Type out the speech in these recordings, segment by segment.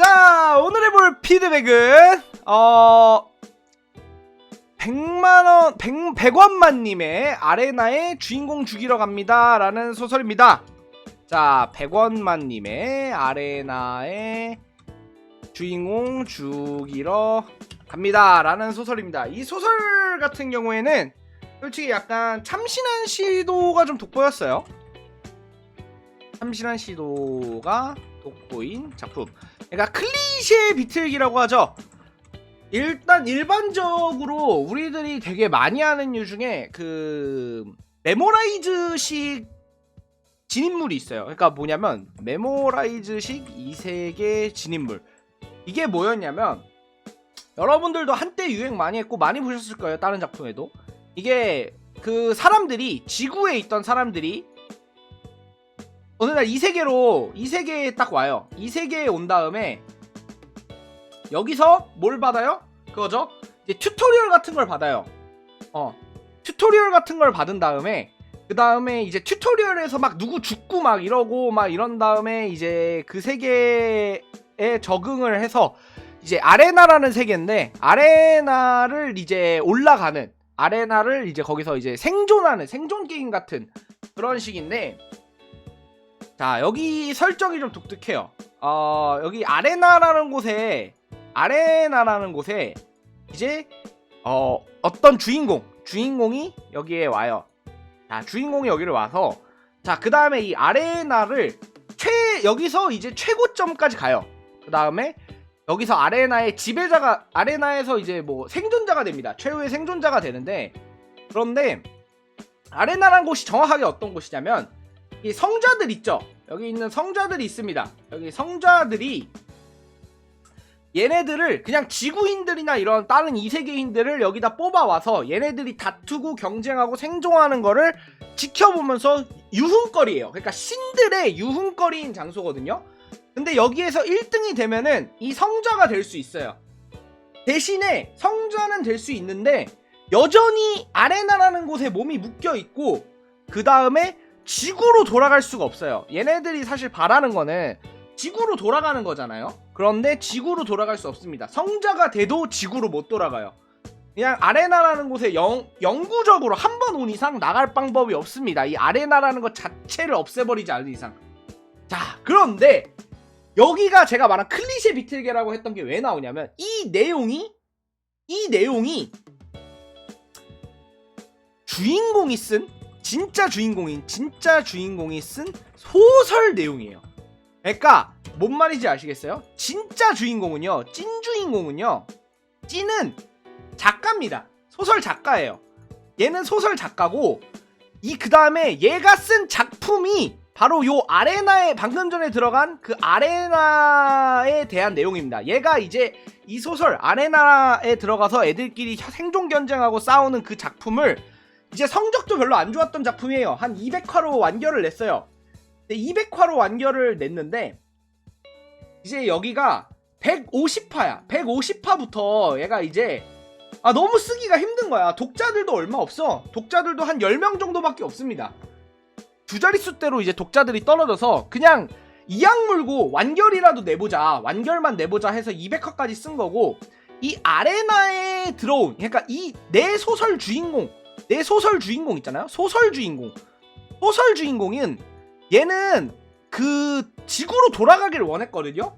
자, 오늘 해볼 피드백은 100원만님의 아레나의 주인공 죽이러 갑니다 라는 소설입니다. 자, 100원만님의 아레나의 주인공 죽이러 갑니다 라는 소설입니다. 이 소설 같은 경우에는 솔직히 약간 참신한 시도가 좀 돋보였어요. 참신한 시도가 돋보인 작품. 그러니까 클리셰 비틀기라고 하죠. 일단 일반적으로 우리들이 되게 많이 하는 유 중에 그 메모라이즈식 진인물이 있어요. 그러니까 뭐냐면 메모라이즈식 이세계 진인물. 이게 뭐였냐면 여러분들도 한때 유행 많이 했고 많이 보셨을 거예요. 다른 작품에도. 이게 그 사람들이 지구에 있던 사람들이 어느 날 이 세계에 딱 와요. 이 세계에 온 다음에 여기서 뭘 받아요? 그거죠? 이제 튜토리얼 같은 걸 받아요. 튜토리얼 같은 걸 받은 다음에 그 다음에 이제 튜토리얼에서 막 누구 죽고 막 이러고 막 이런 다음에 이제 그 세계에 적응을 해서 이제 아레나라는 세계인데 아레나를 이제 올라가는 아레나를 이제 거기서 이제 생존하는 생존 게임 같은 그런 식인데 자, 여기 설정이 좀 독특해요. 여기 아레나라는 곳에 이제 어떤 주인공이 여기에 와요. 자, 주인공이 여기를 와서 자, 그 다음에 이 아레나를 여기서 이제 최고점까지 가요. 그 다음에 여기서 아레나의 지배자가 아레나에서 이제 뭐 생존자가 됩니다. 최후의 생존자가 되는데 그런데 아레나라는 곳이 정확하게 어떤 곳이냐면 이 성자들 있죠. 여기 있는 성자들이 있습니다. 여기 성자들이 얘네들을 그냥 지구인들이나 이런 다른 이세계인들을 여기다 뽑아와서 얘네들이 다투고 경쟁하고 생존하는 거를 지켜보면서 유흥거리예요. 그러니까 신들의 유흥거리인 장소거든요. 근데 여기에서 1등이 되면은 이 성자가 될 수 있어요. 대신에 성자는 될 수 있는데 여전히 아레나라는 곳에 몸이 묶여있고 그 다음에 지구로 돌아갈 수가 없어요. 얘네들이 사실 바라는 거는 지구로 돌아가는 거잖아요. 그런데 지구로 돌아갈 수 없습니다. 성자가 돼도 지구로 못 돌아가요. 그냥 아레나라는 곳에 영구적으로 한 번 온 이상 나갈 방법이 없습니다. 이 아레나라는 것 자체를 없애버리지 않는 이상. 자, 그런데 여기가 제가 말한 클리셰 비틀게라고 했던 게 왜 나오냐면 이 내용이 주인공이 쓴 진짜 주인공이 쓴 소설 내용이에요. 그러니까 뭔 말인지 아시겠어요? 진짜 주인공은요, 찐은 작가입니다. 소설 작가예요. 얘는 소설 작가고 그 다음에 얘가 쓴 작품이 바로 요 아레나에 방금 전에 들어간 그 아레나에 대한 내용입니다. 얘가 이제 이 소설 아레나에 들어가서 애들끼리 생존 경쟁하고 싸우는 그 작품을 이제 성적도 별로 안 좋았던 작품이에요. 한 200화로 완결을 냈어요. 200화로 완결을 냈는데 이제 여기가 150화야. 150화부터 얘가 이제 너무 쓰기가 힘든 거야. 독자들도 얼마 없어. 독자들도 한 10명 정도밖에 없습니다. 두 자릿수대로 이제 독자들이 떨어져서 그냥 이악 물고 완결이라도 내보자. 완결만 내보자 해서 200화까지 쓴 거고 이 아레나에 들어온 그러니까 이 내 소설 주인공 있잖아요. 소설 주인공은 얘는 그 지구로 돌아가길 원했거든요.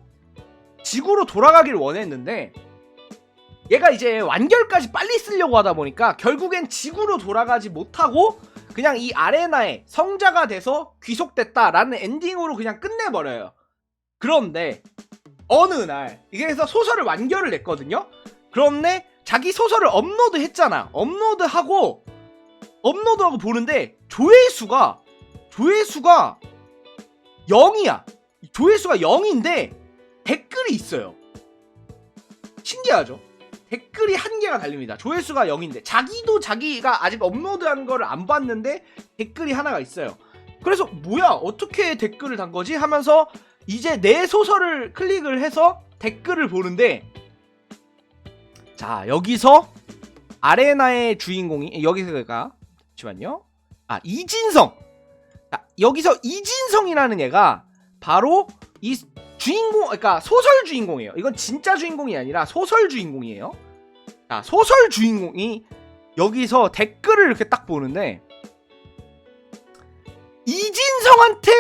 지구로 돌아가길 원했는데 얘가 이제 완결까지 빨리 쓰려고 하다 보니까 결국엔 지구로 돌아가지 못하고 그냥 이 아레나에 성자가 돼서 귀속됐다라는 엔딩으로 그냥 끝내버려요. 그런데 어느 날 이게 해서 소설을 완결을 냈거든요. 그런데 자기 소설을 업로드했잖아. 업로드하고 보는데 조회수가 0이야. 조회수가 0인데 댓글이 있어요. 신기하죠? 댓글이 한 개가 달립니다. 조회수가 0인데 자기가 아직 업로드하는 거를 안 봤는데 댓글이 하나가 있어요. 그래서 뭐야 어떻게 댓글을 단 거지 하면서 이제 내 소설을 클릭을 해서 댓글을 보는데 자, 여기서 아레나의 주인공이 여기서가 잠시만요. 이진성. 자, 여기서 이진성이라는 얘가 바로 이 주인공, 그러니까 소설 주인공이에요. 이건 진짜 주인공이 아니라 소설 주인공이에요. 자, 소설 주인공이 여기서 댓글을 이렇게 딱 보는데 이진성한테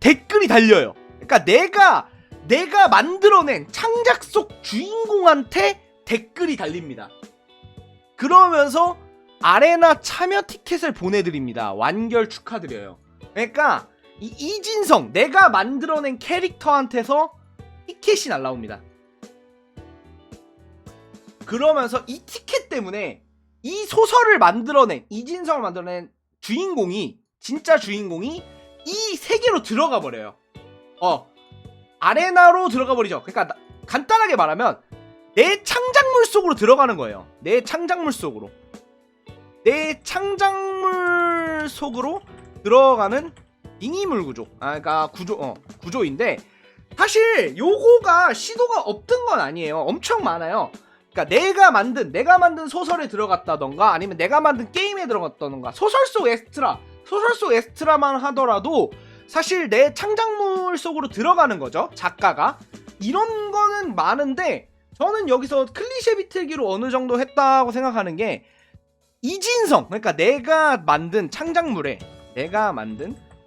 댓글이 달려요. 그러니까 내가 만들어낸 창작 속 주인공한테 댓글이 달립니다. 그러면서 아레나 참여 티켓을 보내드립니다. 완결 축하드려요. 그러니까 이진성, 내가 만들어낸 캐릭터한테서 티켓이 날라옵니다. 그러면서 이 티켓 때문에 이 소설을 만들어낸, 이진성을 만들어낸 주인공이, 진짜 주인공이 이 세계로 들어가 버려요. 아레나로 들어가 버리죠. 그러니까 간단하게 말하면 내 창작물 속으로 들어가는 거예요. 내 창작물 속으로. 내 창작물 속으로 들어가는 빙의물 구조. 그러니까 구조인데 사실 요거가 시도가 없던 건 아니에요. 엄청 많아요. 그러니까 내가 만든 소설에 들어갔다던가 아니면 내가 만든 게임에 들어갔다던가 소설 속 에스트라만 하더라도 사실 내 창작물 속으로 들어가는 거죠. 작가가. 이런 거는 많은데 저는 여기서 클리셰 비틀기로 어느 정도 했다고 생각하는 게 이진성, 그러니까 내가 만든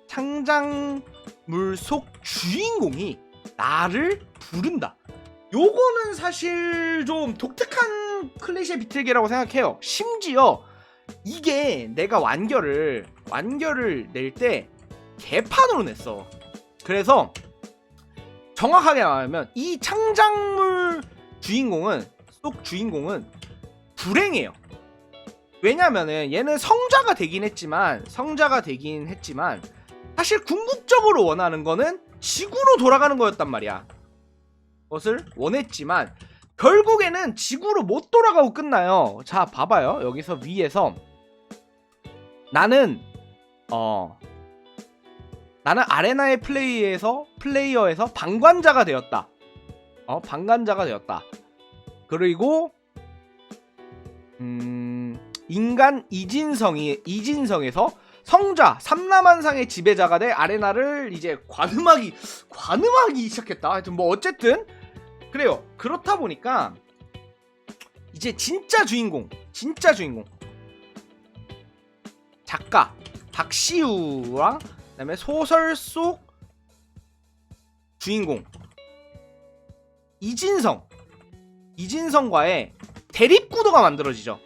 창작물 속 주인공이 나를 부른다. 요거는 사실 좀 독특한 클리셰 비틀기라고 생각해요. 심지어 이게 내가 완결을 낼 때 개판으로 냈어. 그래서 정확하게 말하면 이 창작물 속 주인공은 불행해요. 왜냐면은 얘는 성자가 되긴 했지만 사실 궁극적으로 원하는 거는 지구로 돌아가는 거였단 말이야. 그것을 원했지만 결국에는 지구로 못 돌아가고 끝나요. 자, 봐봐요. 여기서 위에서 나는 아레나의 플레이어에서 방관자가 되었다. 방관자가 되었다. 그리고 인간 이진성에서 성자 삼라만상의 지배자가 돼 아레나를 이제 관음하기 시작했다. 하여튼 뭐 어쨌든 그래요. 그렇다 보니까 이제 진짜 주인공 작가 박시우랑 그다음에 소설 속 주인공 이진성과의 대립구도가 만들어지죠.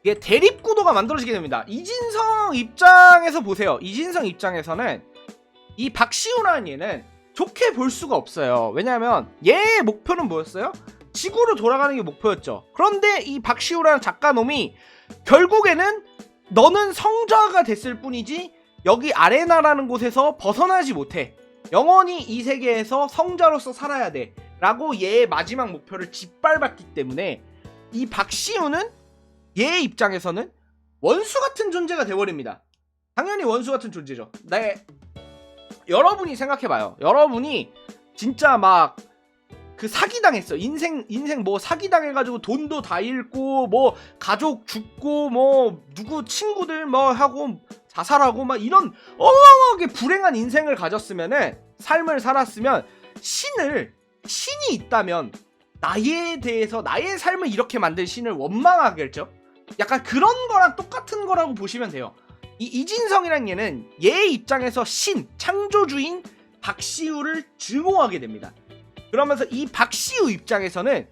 이게 대립구도가 만들어지게 됩니다. 이진성 입장에서 보세요. 이진성 입장에서는 이 박시우라는 얘는 좋게 볼 수가 없어요. 왜냐하면 얘의 목표는 뭐였어요? 지구로 돌아가는 게 목표였죠. 그런데 이 박시우라는 작가놈이 결국에는 너는 성자가 됐을 뿐이지 여기 아레나라는 곳에서 벗어나지 못해. 영원히 이 세계에서 성자로서 살아야 돼 라고 얘의 마지막 목표를 짓밟았기 때문에 이 박시우는 얘의 입장에서는 원수 같은 존재가 돼버립니다. 당연히 원수 같은 존재죠. 여러분이 생각해봐요. 여러분이 진짜 막 그 사기당했어. 인생 뭐 사기당해가지고 돈도 다 잃고 뭐 가족 죽고 뭐 누구 친구들 뭐 하고 자살하고 막 이런 어마어마하게 불행한 인생을 가졌으면은 삶을 살았으면 신이 있다면 나에 대해서 나의 삶을 이렇게 만든 신을 원망하겠죠. 약간 그런 거랑 똑같은 거라고 보시면 돼요. 이진성이란 얘는 얘의 입장에서 창조주인 박시우를 증오하게 됩니다. 그러면서 이 박시우 입장에서는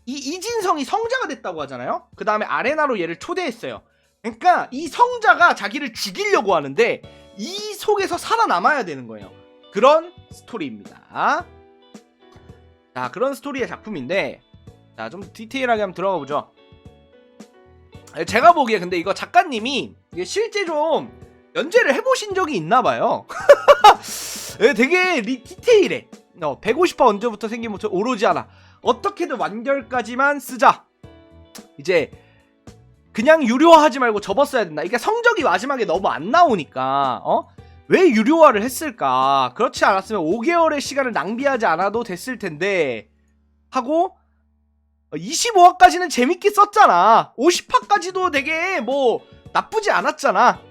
이진성이 성자가 됐다고 하잖아요. 그 다음에 아레나로 얘를 초대했어요. 그러니까 이 성자가 자기를 죽이려고 하는데 이 속에서 살아남아야 되는 거예요. 그런 스토리입니다. 자, 그런 스토리의 작품인데 자, 좀 디테일하게 한번 들어가 보죠. 제가 보기에 근데 이거 작가님이 이게 실제 좀 연재를 해보신 적이 있나봐요. 되게 디테일해. 150화 언제부터 생긴 모습 오로지 하나. 어떻게든 완결까지만 쓰자. 이제 그냥 유료화하지 말고 접었어야 된다. 이게 성적이 마지막에 너무 안 나오니까 왜 유료화를 했을까? 그렇지 않았으면 5개월의 시간을 낭비하지 않아도 됐을 텐데 하고 25화까지는 재밌게 썼잖아. 50화까지도 되게 뭐 나쁘지 않았잖아.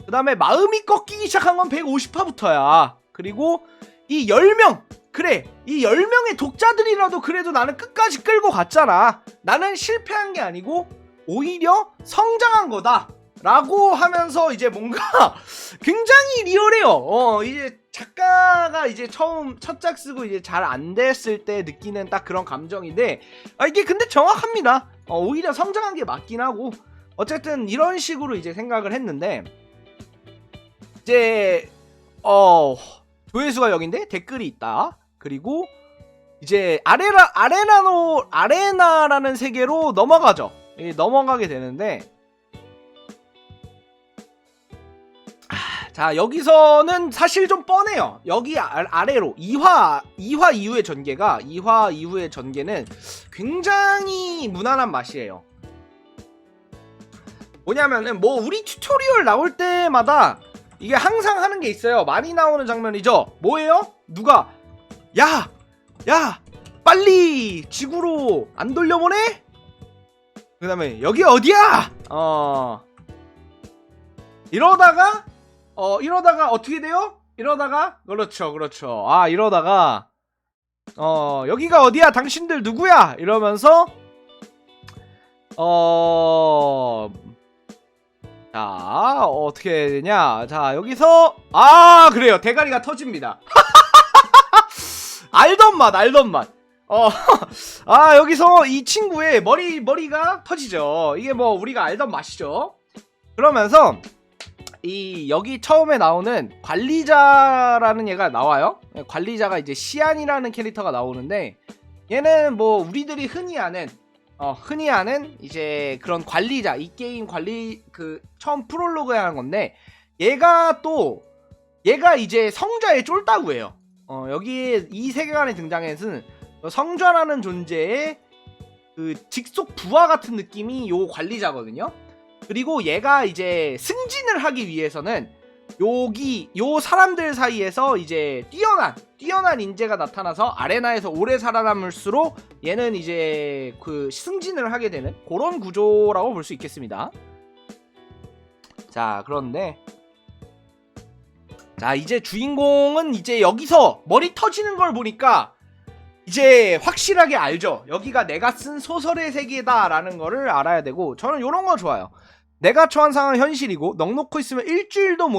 그 다음에 마음이 꺾이기 시작한 건 150화부터야. 그리고 이 10명, 그래, 이 10명의 독자들이라도 그래도 나는 끝까지 끌고 갔잖아. 나는 실패한 게 아니고 오히려 성장한 거다 라고 하면서 이제 뭔가 굉장히 리얼해요. 이제 작가가 이제 처음 첫작 쓰고 이제 잘 안 됐을 때 느끼는 딱 그런 감정인데, 이게 근데 정확합니다. 오히려 성장한 게 맞긴 하고, 어쨌든 이런 식으로 이제 생각을 했는데, 이제 조회수가 여긴데 댓글이 있다. 그리고 이제 아레나라는 세계로 넘어가죠. 넘어가게 되는데, 자, 여기서는 사실 좀 뻔해요. 여기 아래로 2화 이후의 전개는 굉장히 무난한 맛이에요. 뭐냐면은 뭐 우리 튜토리얼 나올 때마다 이게 항상 하는 게 있어요. 많이 나오는 장면이죠. 뭐예요? 누가 야 빨리 지구로 안 돌려보내? 그 다음에 여기 어디야? 이러다가 어떻게 돼요? 이러다가 그렇죠. 이러다가 여기가 어디야? 당신들 누구야? 이러면서 자, 어떻게 해야 되냐? 자, 여기서 그래요. 대가리가 터집니다. 알던 맛. 여기서 이 친구의 머리가 터지죠. 이게 뭐 우리가 알던 맛이죠. 그러면서 여기 처음에 나오는 관리자라는 얘가 나와요. 관리자가 이제 시안이라는 캐릭터가 나오는데, 얘는 뭐 우리들이 흔히 아는 이제 그런 관리자, 이 게임 관리 처음 프롤로그에 하는 건데, 얘가 이제 성좌의 쫄따구예요. 여기 이 세계관에 등장해서는 성좌라는 존재의 그 직속 부하 같은 느낌이 요 관리자거든요. 그리고 얘가 이제 승진을 하기 위해서는 요 사람들 사이에서 이제 뛰어난 인재가 나타나서 아레나에서 오래 살아남을수록 얘는 이제 그 승진을 하게 되는 그런 구조라고 볼 수 있겠습니다. 자, 그런데 자, 이제 주인공은 이제 여기서 머리 터지는 걸 보니까 이제 확실하게 알죠. 여기가 내가 쓴 소설의 세계다라는 거를 알아야 되고, 저는 요런 거 좋아요. 내가 처한 상황은 현실이고 넉놓고 있으면 일주일도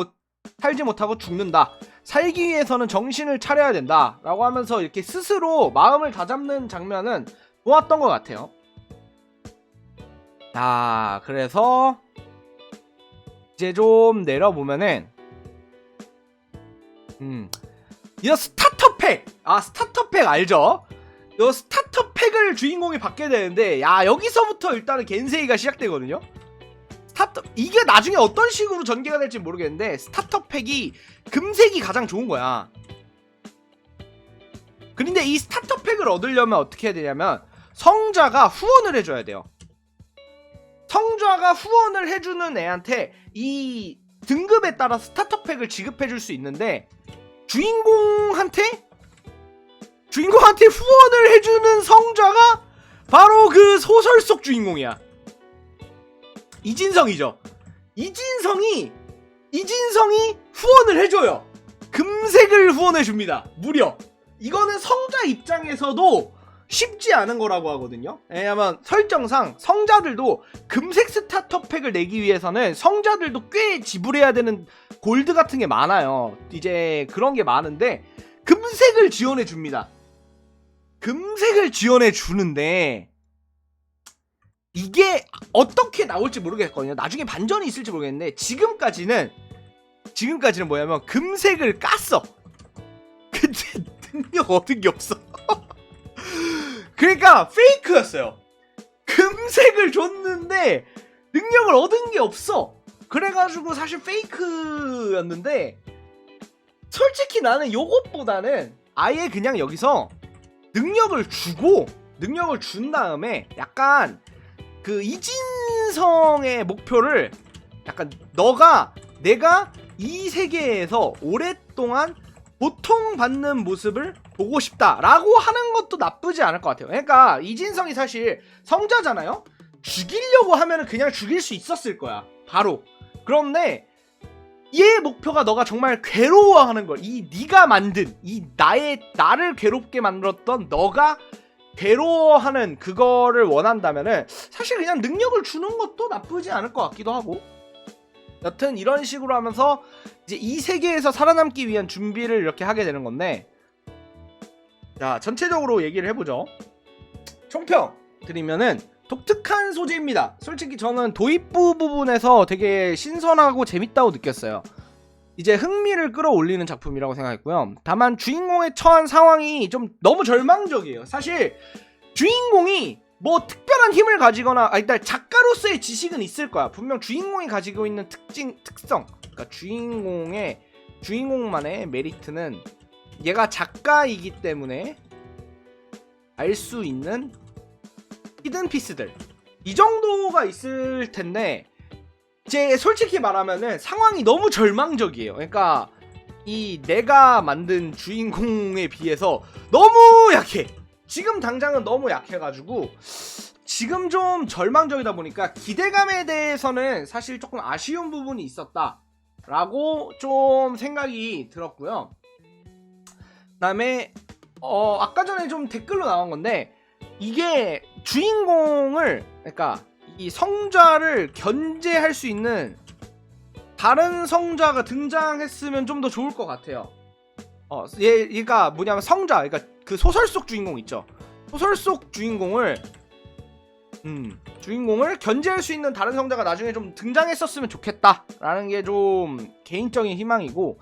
살지 못하고 죽는다. 살기 위해서는 정신을 차려야 된다 라고 하면서 이렇게 스스로 마음을 다잡는 장면은 좋았던 것 같아요. 자, 그래서 이제 좀 내려보면은 이 스타터팩 스타터팩 알죠? 이 스타터팩을 주인공이 받게 되는데, 여기서부터 일단은 겐세이가 시작되거든요. 이게 나중에 어떤 식으로 전개가 될지 모르겠는데, 스타터팩이 금색이 가장 좋은 거야. 그런데 이 스타터팩을 얻으려면 어떻게 해야 되냐면, 성좌가 후원을 해줘야 돼요. 성좌가 후원을 해주는 애한테 이 등급에 따라 스타터팩을 지급해줄 수 있는데, 주인공한테 후원을 해주는 성좌가 바로 그 소설 속 주인공이야. 이진성이죠. 이진성이 후원을 해줘요. 금색을 후원해줍니다. 무려. 이거는 성좌 입장에서도 쉽지 않은 거라고 하거든요. 왜냐면 설정상 성자들도 금색 스타터팩을 내기 위해서는 성자들도 꽤 지불해야 되는 골드 같은 게 많아요. 이제 그런 게 많은데 금색을 지원해 줍니다. 금색을 지원해 주는데 이게 어떻게 나올지 모르겠거든요. 나중에 반전이 있을지 모르겠는데 지금까지는 뭐냐면 금색을 깠어. 근데 능력 얻은 게 없어. 그러니까 페이크였어요. 금색을 줬는데 능력을 얻은 게 없어. 그래가지고 사실 페이크였는데, 솔직히 나는 요것보다는 아예 그냥 여기서 능력을 준 다음에 약간 그 이진성의 목표를 약간 내가 이 세계에서 오랫동안 고통받는 모습을 보고 싶다라고 하는 것도 나쁘지 않을 것 같아요. 그러니까 이진성이 사실 성자잖아요. 죽이려고 하면은 그냥 죽일 수 있었을 거야, 바로. 그런데 얘의 목표가 너가 정말 괴로워하는 걸, 이 네가 만든 이 나를 괴롭게 만들었던 너가 괴로워하는 그거를 원한다면은 사실 그냥 능력을 주는 것도 나쁘지 않을 것 같기도 하고. 여튼 이런 식으로 하면서 이제 이 세계에서 살아남기 위한 준비를 이렇게 하게 되는 건데, 자 전체적으로 얘기를 해보죠. 총평 드리면은 독특한 소재입니다. 솔직히 저는 도입부 부분에서 되게 신선하고 재밌다고 느꼈어요. 이제 흥미를 끌어올리는 작품이라고 생각했고요. 다만 주인공의 처한 상황이 좀 너무 절망적이에요. 사실 주인공이 뭐 특별한 힘을 가지거나, 일단 작가로서의 지식은 있을 거야. 분명 주인공이 가지고 있는 특성, 그러니까 주인공만의 메리트는 얘가 작가이기 때문에 알 수 있는 히든 피스들, 이 정도가 있을 텐데, 이제 솔직히 말하면은 상황이 너무 절망적이에요. 그러니까 이 내가 만든 주인공에 비해서 너무 약해. 지금 당장은 너무 약해가지고 지금 좀 절망적이다 보니까 기대감에 대해서는 사실 조금 아쉬운 부분이 있었다라고 좀 생각이 들었고요. 그다음에 아까 전에 좀 댓글로 나온 건데, 이게 주인공을, 그러니까 이 성좌를 견제할 수 있는 다른 성좌가 등장했으면 좀 더 좋을 것 같아요. 얘가 뭐냐면 성좌, 그러니까 그 소설 속 주인공 있죠. 소설 속 주인공을 견제할 수 있는 다른 성자가 나중에 좀 등장했었으면 좋겠다라는 게 좀 개인적인 희망이고,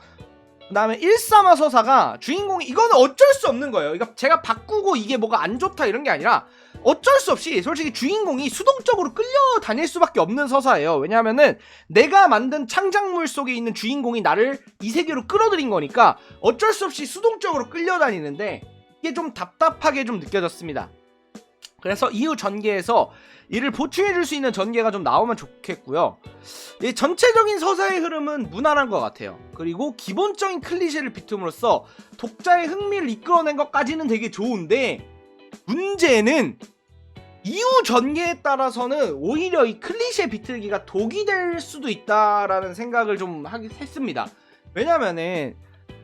그 다음에 132 서사가 주인공이, 이거는 어쩔 수 없는 거예요. 그러니까 제가 바꾸고 이게 뭐가 안 좋다 이런 게 아니라 어쩔 수 없이 솔직히 주인공이 수동적으로 끌려다닐 수밖에 없는 서사예요. 왜냐하면은 내가 만든 창작물 속에 있는 주인공이 나를 이 세계로 끌어들인 거니까 어쩔 수 없이 수동적으로 끌려다니는데, 이게 좀 답답하게 좀 느껴졌습니다. 그래서 이후 전개에서 이를 보충해줄 수 있는 전개가 좀 나오면 좋겠고요. 이 전체적인 서사의 흐름은 무난한 것 같아요. 그리고 기본적인 클리셰를 비틈으로써 독자의 흥미를 이끌어낸 것까지는 되게 좋은데, 문제는 이후 전개에 따라서는 오히려 이 클리셰 비틀기가 독이 될 수도 있다라는 생각을 좀 했습니다. 왜냐면은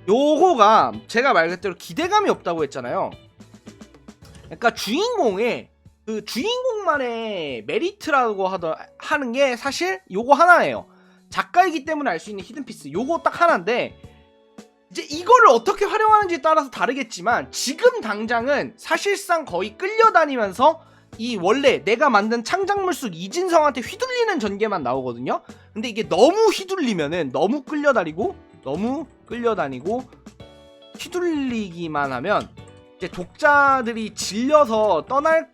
요거가 제가 말 그대로 기대감이 없다고 했잖아요. 그러니까 주인공만의 메리트라고 하는 게 사실 요거 하나예요. 작가이기 때문에 알 수 있는 히든피스, 요거 딱 하나인데, 이제 이거를 어떻게 활용하는지에 따라서 다르겠지만 지금 당장은 사실상 거의 끌려다니면서 이 원래 내가 만든 창작물 속 이진성한테 휘둘리는 전개만 나오거든요. 근데 이게 너무 휘둘리면은 너무 끌려다니고 휘둘리기만 하면 이제 독자들이 질려서 떠날,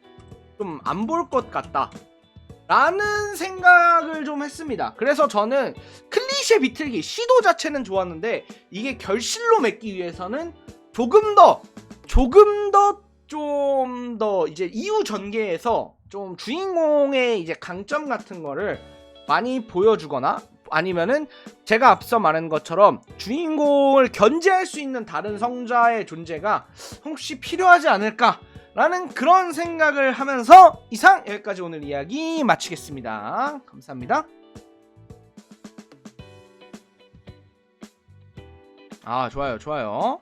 좀 안 볼 것 같다 라는 생각을 좀 했습니다. 그래서 저는 클리셰 비틀기 시도 자체는 좋았는데, 이게 결실로 맺기 위해서는 조금 더 이제 이후 전개에서 좀 주인공의 이제 강점 같은 거를 많이 보여주거나, 아니면은 제가 앞서 말한 것처럼 주인공을 견제할 수 있는 다른 성자의 존재가 혹시 필요하지 않을까 라는 그런 생각을 하면서 이상 여기까지 오늘 이야기 마치겠습니다. 감사합니다. 좋아요.